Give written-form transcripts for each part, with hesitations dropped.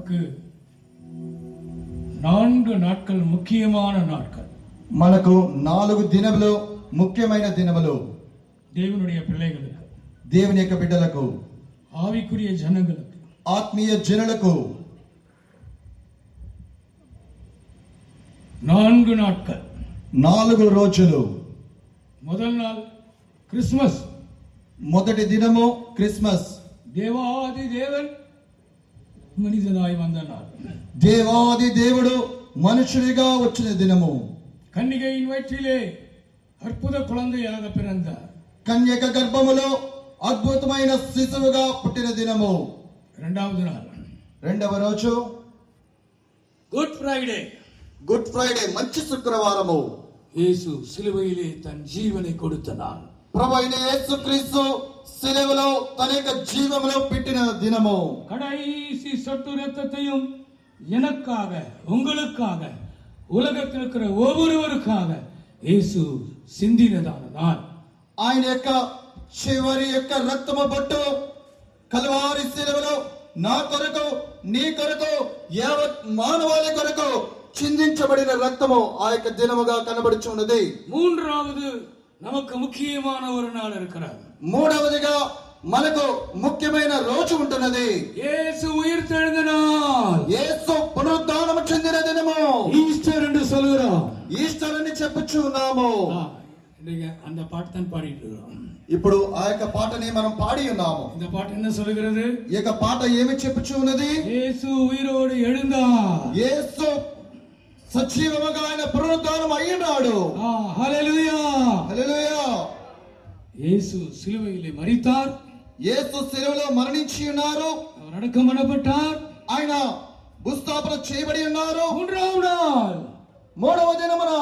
நமக்கு 4 நாட்கள் ముఖ్యమైన నాட்கள். మనకు 4 దినములు ముఖ్యమైన దినములు. దేవునుடைய பிள்ளைகளுக்கு, దేవుని యొక్క బిడ్డలకు, ఆవికుரிய జనங்களுக்கு, ఆత్మీయ జనులకు 4 నాட்கள், 4 రోజులు. முதல் நாள் கிறிஸ்மஸ், మొదటి దినము క్రిస్మస్. దేవాది దేవన్ మనిషినాయి వந்த நாள். దేవాది దేవుడు మనుషుడిగా వచ్చిన దినము. కన్యకైన వయற்றிலே అద్భుత కులందయాగ పిరందార్. కన్యక గర్భములో అద్భుతమైన శిశువుగా పుట్టిన దినము. రెండవది నాள், రెండవ రోజు గుడ్ ఫ్రైడే. గుడ్ ఫ్రైడే, మంచి శుక్రవారము. యేసు సిలువైలే తన జీవனை கொடுத்த நாள். ప్రభువైన యేసుక్రీస్తు సిలువలో తన యొక్క జీవములో పెట్టిన దినము. கடைசி சொட்டு ரத்தத்தையும் எனக்காக, உங்களுக்காக, உலகத்தில் இருக்கிற ஒவ்வொருவருக்காக యేసు సిందినదాన నాள். ఆయన యొక్క చివరి యొక్క రక్తము బొట్టు కల్వారి సిలువలో నా కొరకు, నీ కొరకు, యావత్ మానవాళి కొరకు చిందించబడిన రక్తము ఆ యొక్క దినముగా కనబడుచున్నది. మూడవది நமக்கு ముఖ్యమైన ஒரு நாள் இருக்கிறார். మూడవదిగా మనకు ముఖ్యమైన రోజు ఉంటున్నది. యేసు ఉయిర్తెழுந்த நாள். యేసు పునరుద్ధానము చెందిన దినము. ఈస్టర్ என்று சொல்கிறோம். ఈస్టర్ అని చెప్పుచు ఉన్నాము. நீங்க அந்த பாட்டு தான் பாடிட்டு இருக்கோம். ఇప్పుడు ఆ యొక్క పాటని మనం పాడి ఉన్నాము. இந்த பாட்டு என்ன சொல்கிறது? ఈ యొక్క పాట ఏమి చెప్పుచు ఉన్నది? యేసు ఉయిరోడు எழுந்தார். యేసు సజీవముగా ఆయన పునరుద్ధానం అయ్యాడు. హల్లెలూయా, హల్లెలూయా. యేసు సిలువైలే మరితార్. యేసు సిలువలో మరణించి ఉన్నారు. அவர் அடக்கம் பண்ணப்பட்டார். ఆయన భూస్థాపన చేయబడి ఉన్నారు. மூன்றாம் நாள், మూడవ దినమున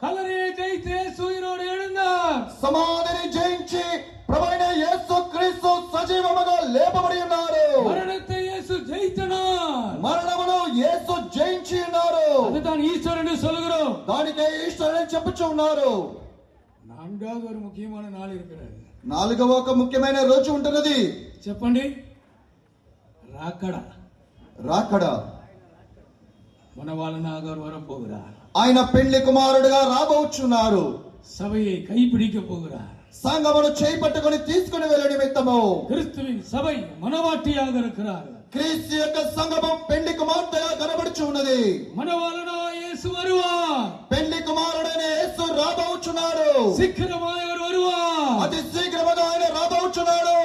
కలరే జయించి యేసు ఉయిరోడు எழுந்தார். సమాధిని జయించి ప్రభువైన యేసుక్రీస్తు సజీవముగా లేపబడి ఉన్నారు. మరణத்தை యేసు జయించిన நாள். మరణమును యేసు జయించి ఉన్నారు. அதுதான் ஈஸ்டர் என்று சொல்கிறோம். దానికే ఈస్టర్ అని చెప్పుచు ఉన్నారు. నాలుగవ ஒரு ముఖ్యమైన నాள் இருக்கிறது. నాలుగవ ఒక ముఖ్యమైన రోజు ఉంటున్నది. చెప్పండి. రాకడ. రాకడ. మనవాళ్ళనాగ வரப்போகிறார். ఆయన పెళ్లి కుమారుడుగా రాబోచున్నారు. సభயை கைப்பிடிக்க போகிறார். సంఘమును చేపట్టుకొని తీసుకుని వెళ్ళే నిమిత్తము கிறிஸ்துவின் சபை மனவாட்டியாக இருக்கிறார். క్రీస్తు యొక్క సంఘము పెళ్లి కుమార్తెగా కనబడుచు ఉన్నది. మనవాళ్ళనా యేసు வருவார். పెళ్లి కుమారుడైన యేసు రాబోచున్నాడు. శీఘ్రమాయ్ அவர் வருவார். అతి శీఘ్రముగా ఆయన రాబోచున్నాడు.